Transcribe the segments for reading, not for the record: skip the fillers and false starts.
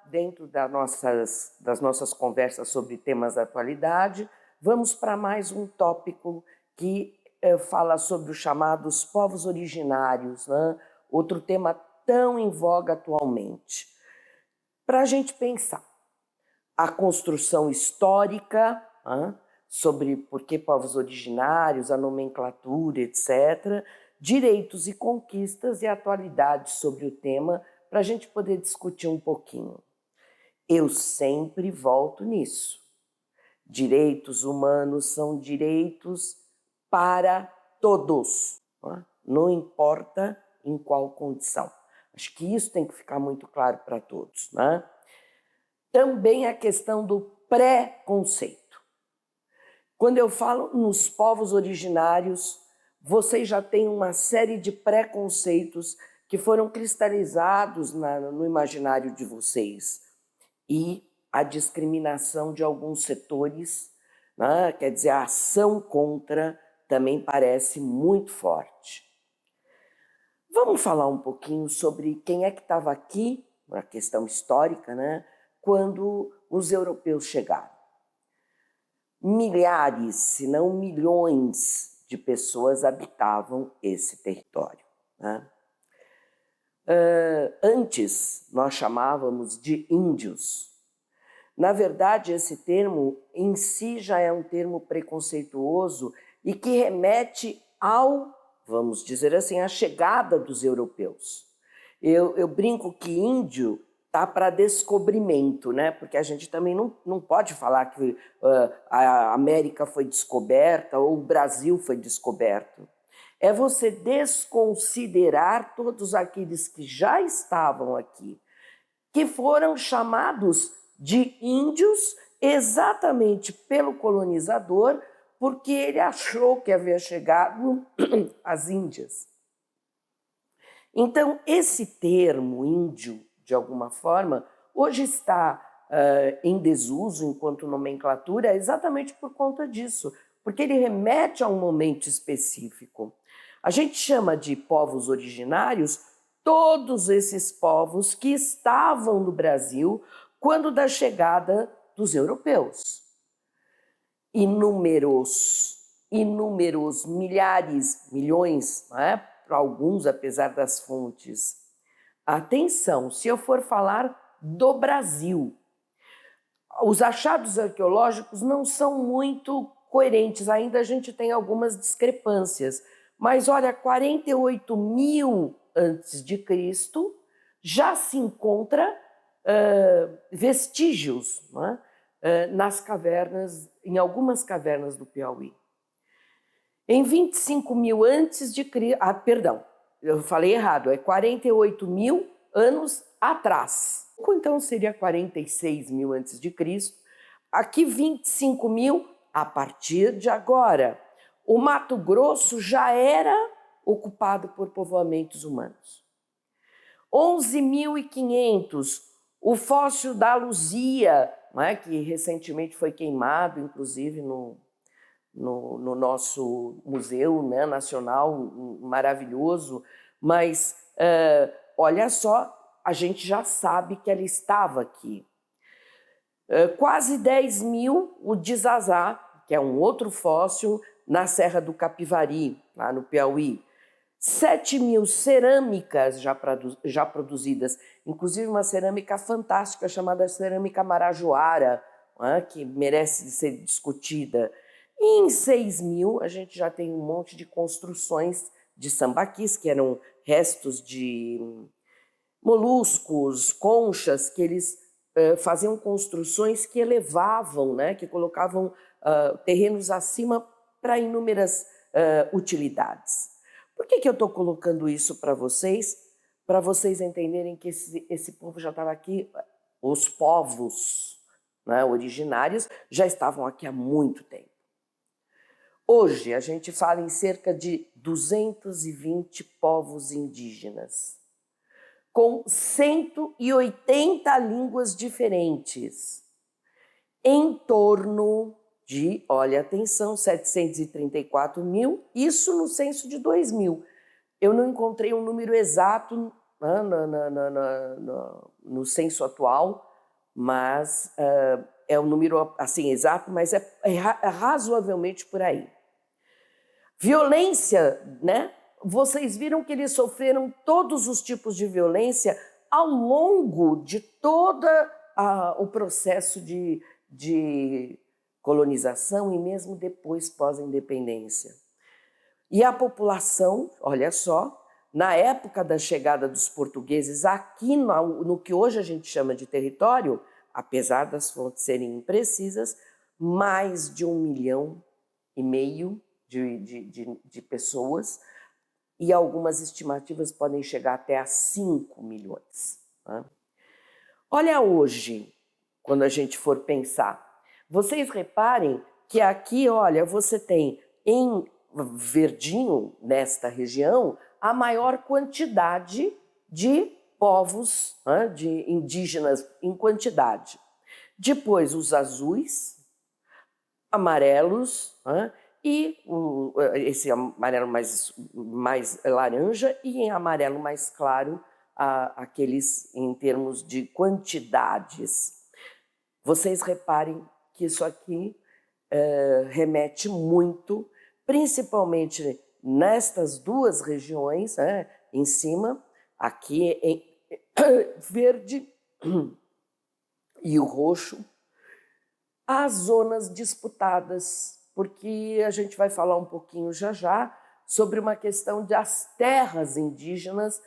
dentro das nossas conversas sobre temas da atualidade, vamos para mais um tópico que fala sobre os chamados povos originários, né? Outro tema tão em voga atualmente. Para a gente pensar a construção histórica, né? Sobre por que povos originários, a nomenclatura, etc., direitos e conquistas e atualidades sobre o tema, para a gente poder discutir um pouquinho. Eu sempre volto nisso. Direitos humanos são direitos para todos, não importa em qual condição. Acho que isso tem que ficar muito claro para todos, né? Também a questão do preconceito. Quando eu falo nos povos originários, vocês já têm uma série de preconceitos que foram cristalizados no imaginário de vocês. E a discriminação de alguns setores, né? Quer dizer, a ação contra também parece muito forte. Vamos falar um pouquinho sobre quem é que estava aqui, a questão histórica, né? Quando os europeus chegaram. Milhares, se não milhões de pessoas habitavam esse território, né? Antes, nós chamávamos de índios. Na verdade, esse termo em si já é um termo preconceituoso e que remete vamos dizer assim, à chegada dos europeus. Eu brinco que índio está para descobrimento, né? Porque a gente também não pode falar que a América foi descoberta ou o Brasil foi descoberto. É você desconsiderar todos aqueles que já estavam aqui, que foram chamados de índios exatamente pelo colonizador, porque ele achou que havia chegado as Índias. Então, esse termo índio, de alguma forma, hoje está em desuso enquanto nomenclatura exatamente por conta disso, porque ele remete a um momento específico. A gente chama de povos originários todos esses povos que estavam no Brasil quando da chegada dos europeus. Inúmeros, milhares, milhões, né? Para alguns, apesar das fontes. Atenção, se eu for falar do Brasil, os achados arqueológicos não são muito coerentes, ainda a gente tem algumas discrepâncias. Mas olha, 48.000 antes de Cristo já se encontra vestígios, né? Nas cavernas, em algumas cavernas do Piauí. Em 25.000 antes de Cristo, perdão, eu falei errado, é 48.000 anos atrás. Então seria 46.000 antes de Cristo. Aqui 25.000 a partir de agora. O Mato Grosso já era ocupado por povoamentos humanos. 11.500, o fóssil da Luzia, né, que recentemente foi queimado, inclusive no nosso museu, né, nacional, maravilhoso, mas olha só, a gente já sabe que ela estava aqui. Quase 10.000, o de Zazá, que é um outro fóssil, na Serra do Capivari, lá no Piauí. 7.000 cerâmicas já produzidas, inclusive uma cerâmica fantástica chamada cerâmica marajoara, que merece ser discutida. E em 6.000 a gente já tem um monte de construções de sambaquis, que eram restos de moluscos, conchas, que eles faziam construções que elevavam, né, que colocavam terrenos acima para inúmeras utilidades. Por que eu estou colocando isso para vocês? Para vocês entenderem que esse povo já estava aqui, os povos, né, originários já estavam aqui há muito tempo. Hoje a gente fala em cerca de 220 povos indígenas, com 180 línguas diferentes, em torno de, olha, atenção, 734.000, isso no censo de 2000. Eu não encontrei um número exato no censo atual, mas é um número assim exato, mas é razoavelmente por aí. Violência, né? Vocês viram que eles sofreram todos os tipos de violência ao longo de todo o processo de colonização e mesmo depois pós-independência. E a população, olha só, na época da chegada dos portugueses aqui no que hoje a gente chama de território, apesar das fontes serem imprecisas, mais de 1,5 milhão de pessoas, e algumas estimativas podem chegar até a 5 milhões. Né? Olha hoje, quando a gente for pensar, vocês reparem que aqui, olha, você tem em verdinho, nesta região, a maior quantidade de povos, né, de indígenas em quantidade. Depois os azuis, amarelos, né, e esse amarelo mais laranja e em amarelo mais claro aqueles em termos de quantidades. Vocês reparem que isso aqui remete muito, principalmente nestas duas regiões, né, em cima, aqui em verde e o roxo, as zonas disputadas, porque a gente vai falar um pouquinho já sobre uma questão das terras indígenas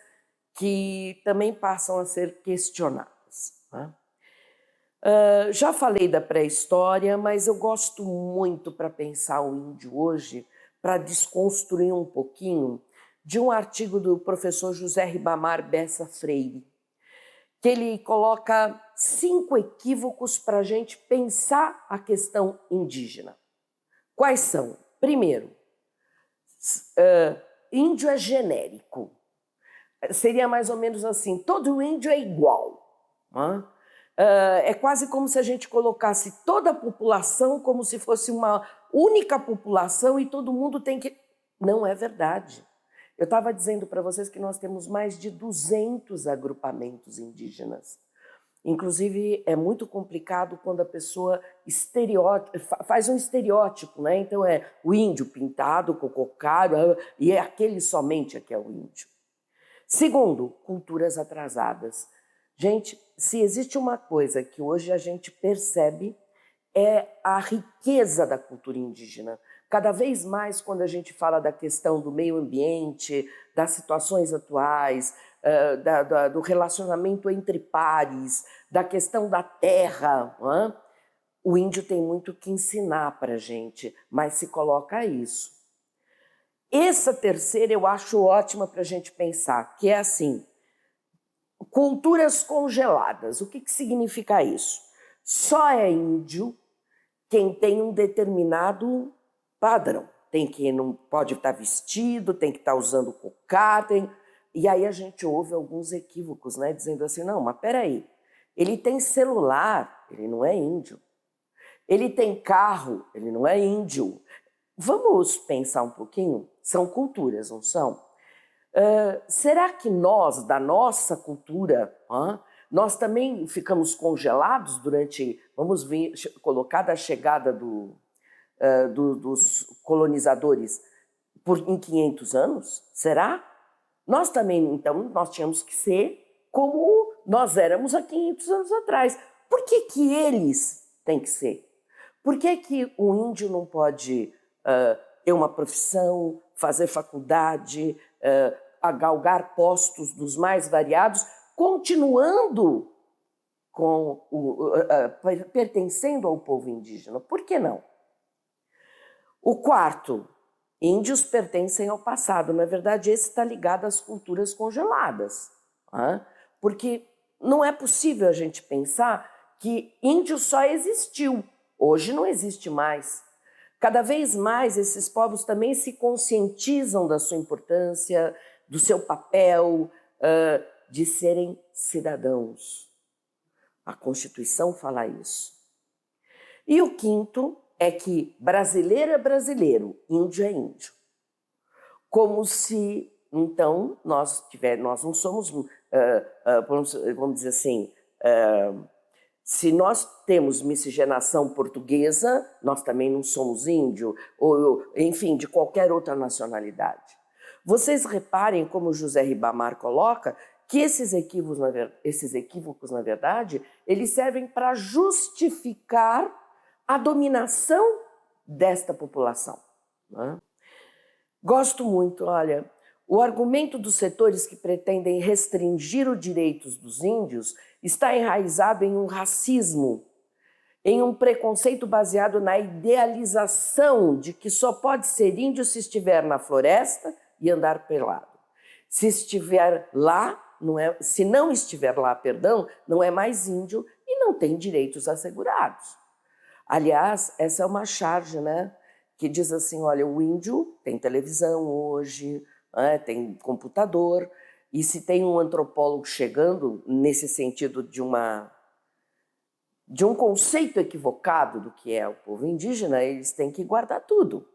que também passam a ser questionadas. Né? Já falei da pré-história, mas eu gosto muito para pensar o índio hoje, para desconstruir um pouquinho, de um artigo do professor José Ribamar Bessa Freire, que ele coloca 5 equívocos para a gente pensar a questão indígena. Quais são? Primeiro, índio é genérico. Seria mais ou menos assim, todo índio é igual. Né? É quase como se a gente colocasse toda a população como se fosse uma única população e todo mundo tem que... Não é verdade. Eu estava dizendo para vocês que nós temos mais de 200 agrupamentos indígenas. Inclusive, é muito complicado quando a pessoa faz um estereótipo, né? Então é o índio pintado, cococaro, e é aquele somente que é o índio. Segundo, culturas atrasadas. Gente, se existe uma coisa que hoje a gente percebe é a riqueza da cultura indígena. Cada vez mais, quando a gente fala da questão do meio ambiente, das situações atuais, do relacionamento entre pares, da questão da terra, o índio tem muito que ensinar para a gente, mas se coloca isso. Essa terceira eu acho ótima para a gente pensar, que é assim, culturas congeladas. O que significa isso? Só é índio quem tem um determinado padrão. Não pode estar vestido, tem que estar usando cocá, e aí a gente ouve alguns equívocos, né, dizendo assim, não, mas peraí, ele tem celular, ele não é índio. Ele tem carro, ele não é índio. Vamos pensar um pouquinho? São culturas, não são? Será que nós, da nossa cultura, nós também ficamos congelados durante, vamos ver, colocar da chegada dos colonizadores em 500 anos? Será? Nós também, então, nós tínhamos que ser como nós éramos há 500 anos atrás. Por que eles têm que ser? Por que o índio não pode ter uma profissão, fazer faculdade, galgar postos dos mais variados, continuando pertencendo ao povo indígena? Por que não? O quarto, índios pertencem ao passado. Na verdade, esse está ligado às culturas congeladas. Porque não é possível a gente pensar que índio só existiu. Hoje não existe mais. Cada vez mais esses povos também se conscientizam da sua importância, do seu papel, de serem cidadãos. A Constituição fala isso. E o quinto é que brasileiro é brasileiro, índio é índio. Como se, então, nós não somos, vamos dizer assim, Se nós temos miscigenação portuguesa, nós também não somos índio, ou enfim, de qualquer outra nacionalidade. Vocês reparem como José Ribamar coloca que esses equívocos, na verdade, eles servem para justificar a dominação desta população, né? Gosto muito, olha, o argumento dos setores que pretendem restringir os direitos dos índios está enraizado em um racismo, em um preconceito baseado na idealização de que só pode ser índio se estiver na floresta e andar pelado. Se estiver lá, se não estiver lá, perdão, não é mais índio e não tem direitos assegurados. Aliás, essa é uma charge, né, que diz assim, olha, o índio tem televisão hoje, né, tem computador, e se tem um antropólogo chegando nesse sentido de um conceito equivocado do que é o povo indígena, eles têm que guardar tudo.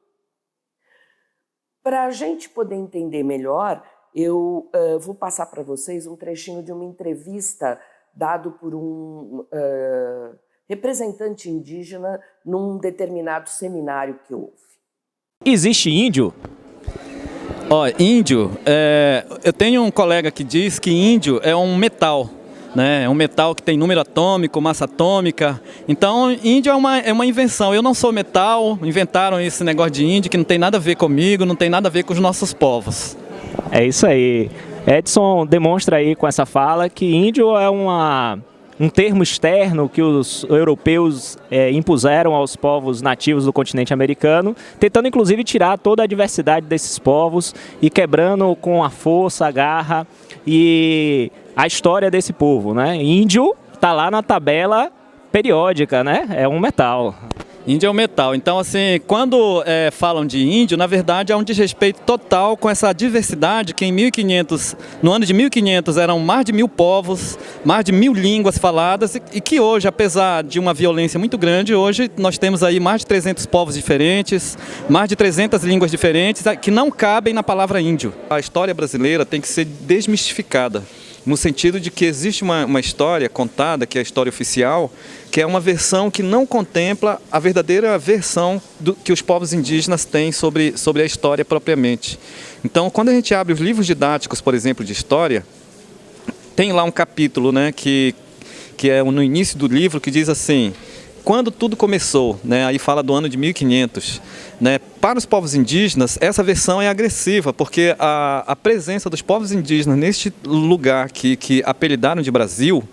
Para a gente poder entender melhor, eu vou passar para vocês um trechinho de uma entrevista dado por um representante indígena num determinado seminário que houve. Existe índio? Índio, eu tenho um colega que diz que índio é um metal, né? É um metal que tem número atômico, massa atômica. Então, índio é uma invenção. Eu não sou metal, inventaram esse negócio de índio que não tem nada a ver comigo, não tem nada a ver com os nossos povos. É isso aí. Edson demonstra aí com essa fala que índio é um termo externo que os europeus impuseram aos povos nativos do continente americano, tentando inclusive tirar toda a diversidade desses povos e quebrando com a força, a garra e a história desse povo, né? Índio está lá na tabela periódica, né? É um metal. Índio é um metal. Então, assim, quando falam de índio, na verdade, há um desrespeito total com essa diversidade que no ano de 1500 eram mais de 1000 povos, mais de 1000 línguas faladas e que hoje, apesar de uma violência muito grande, hoje nós temos aí mais de 300 povos diferentes, mais de 300 línguas diferentes que não cabem na palavra índio. A história brasileira tem que ser desmistificada, no sentido de que existe uma história contada, que é a história oficial, que é uma versão que não contempla a verdadeira versão que os povos indígenas têm sobre a história propriamente. Então, quando a gente abre os livros didáticos, por exemplo, de história, tem lá um capítulo, né, que é no início do livro, que diz assim: quando tudo começou, né, aí fala do ano de 1500, né, para os povos indígenas, essa versão é agressiva, porque a presença dos povos indígenas neste lugar que apelidaram de Brasil,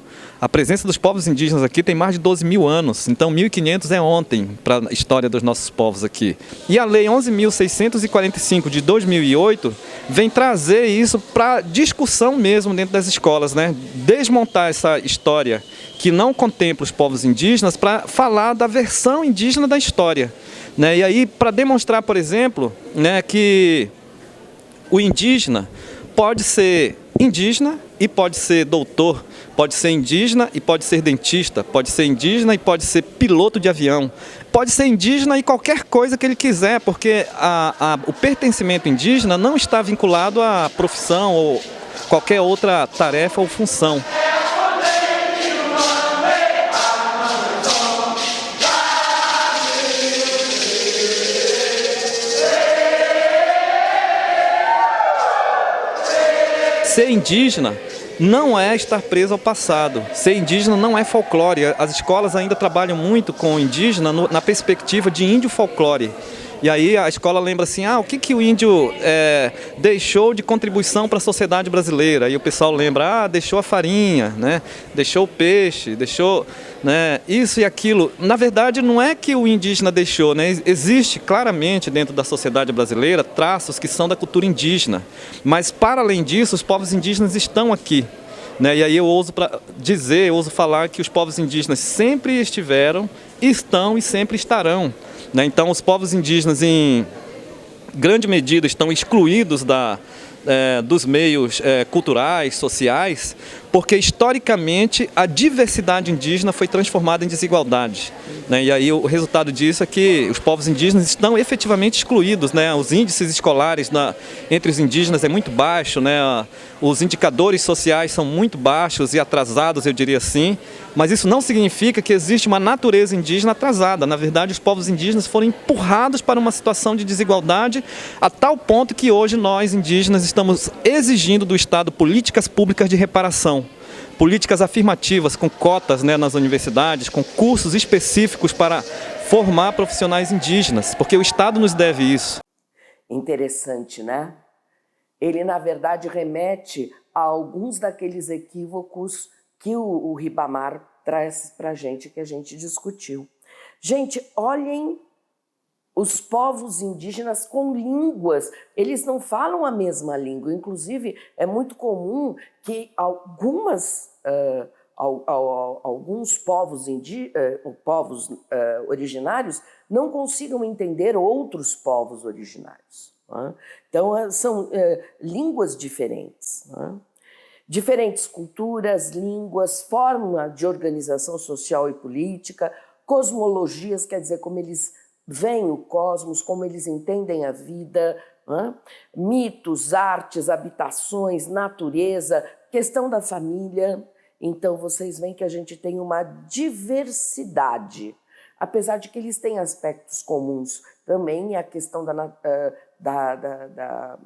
a presença dos povos indígenas aqui tem mais de 12.000 anos, então 1500 é ontem para a história dos nossos povos aqui. E a Lei 11.645 de 2008 vem trazer isso para discussão mesmo dentro das escolas, né? Desmontar essa história que não contempla os povos indígenas para falar da versão indígena da história, né? E aí, para demonstrar, por exemplo, né, que o indígena pode ser indígena e pode ser doutor, pode ser indígena e pode ser dentista, pode ser indígena e pode ser piloto de avião, pode ser indígena e qualquer coisa que ele quiser, porque o pertencimento indígena não está vinculado à profissão ou qualquer outra tarefa ou função. Ser indígena não é estar preso ao passado. Ser indígena não é folclore. As escolas ainda trabalham muito com o indígena na perspectiva de índio folclore. E aí a escola lembra assim, o que o índio deixou de contribuição para a sociedade brasileira? E o pessoal lembra, deixou a farinha, né? Deixou o peixe, deixou, né, isso e aquilo. Na verdade, não é que o indígena deixou, né? Existe claramente dentro da sociedade brasileira traços que são da cultura indígena. Mas, para além disso, os povos indígenas estão aqui, né? E aí eu ouso falar que os povos indígenas sempre estiveram, estão e sempre estarão. Então, os povos indígenas, em grande medida, estão excluídos dos meios culturais, sociais, porque historicamente a diversidade indígena foi transformada em desigualdade, né? E aí o resultado disso é que os povos indígenas estão efetivamente excluídos, né? Os índices escolares entre os indígenas é muito baixo, né? Os indicadores sociais são muito baixos e atrasados, eu diria assim, mas isso não significa que existe uma natureza indígena atrasada. Na verdade, os povos indígenas foram empurrados para uma situação de desigualdade a tal ponto que hoje nós, indígenas, estamos exigindo do Estado políticas públicas de reparação, políticas afirmativas, com cotas, né, nas universidades, com cursos específicos para formar profissionais indígenas, porque o Estado nos deve isso. Interessante, né? Ele, na verdade, remete a alguns daqueles equívocos que o Ribamar traz para a gente, que a gente discutiu. Gente, olhem os povos indígenas com línguas, eles não falam a mesma língua. Inclusive, é muito comum que alguns povos originários não consigam entender outros povos originários. Né? Então, são línguas diferentes. Né? Diferentes culturas, línguas, forma de organização social e política, cosmologias, quer dizer, como eles veem o cosmos, como eles entendem a vida, né? Mitos, artes, habitações, natureza, questão da família. Então, vocês veem que a gente tem uma diversidade, apesar de que eles têm aspectos comuns também, a questão da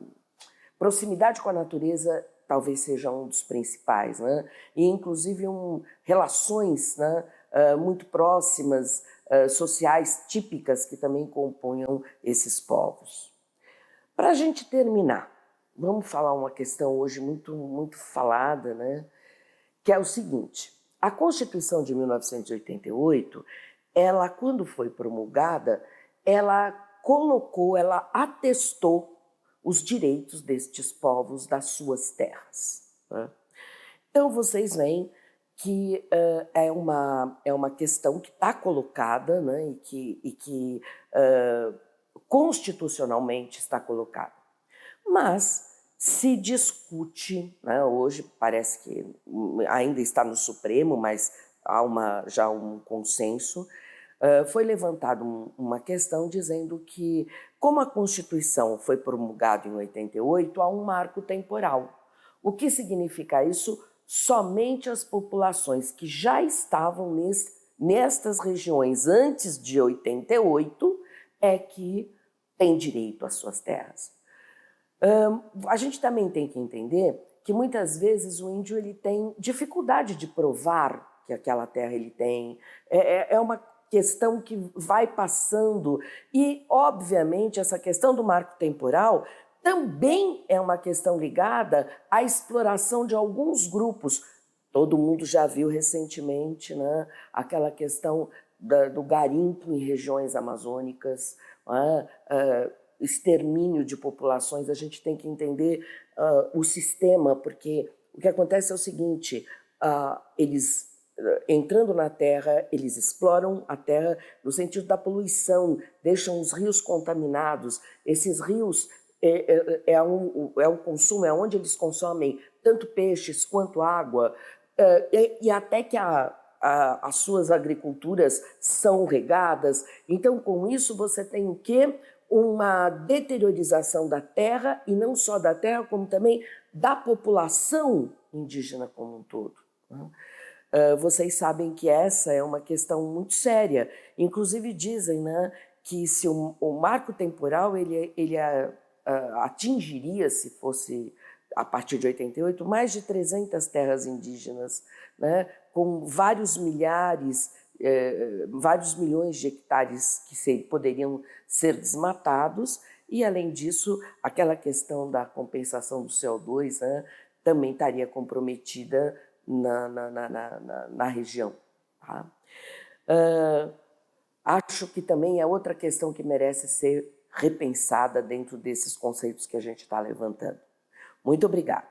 proximidade com a natureza talvez seja um dos principais, né? E inclusive relações, né, muito próximas, sociais típicas que também compunham esses povos. Para a gente terminar, vamos falar uma questão hoje muito falada, né? Que é o seguinte: a Constituição de 1988, ela, quando foi promulgada, ela atestou os direitos destes povos das suas terras. Né? Então, vocês veem que é uma questão que está colocada, né, e que constitucionalmente está colocada. Mas se discute, né, hoje parece que ainda está no Supremo, mas há já um consenso. Foi levantada uma questão dizendo que, como a Constituição foi promulgada em 88, há um marco temporal. O que significa isso? Somente as populações que já estavam nestas regiões antes de 88 é que têm direito às suas terras. A gente também tem que entender que muitas vezes o índio ele tem dificuldade de provar que aquela terra ele tem. É uma questão que vai passando e, obviamente, essa questão do marco temporal também é uma questão ligada à exploração de alguns grupos. Todo mundo já viu recentemente, né, aquela questão do garimpo em regiões amazônicas, né, extermínio de populações. A gente tem que entender o sistema, porque o que acontece é o seguinte: eles entrando na terra, eles exploram a terra no sentido da poluição, deixam os rios contaminados. Esses rios é um consumo, é onde eles consomem tanto peixes quanto água, e até que as suas agriculturas são regadas. Então, com isso, você tem o quê? Uma deteriorização da terra, e não só da terra, como também da população indígena como um todo. Né? Vocês sabem que essa é uma questão muito séria. Inclusive dizem, né, que se o marco temporal ele atingiria, se fosse a partir de 88, mais de 300 terras indígenas, né, com vários milhões de hectares que poderiam ser desmatados, e, além disso, aquela questão da compensação do CO2, né, também estaria comprometida na região. Tá? Acho que também é outra questão que merece ser repensada dentro desses conceitos que a gente está levantando. Muito obrigada.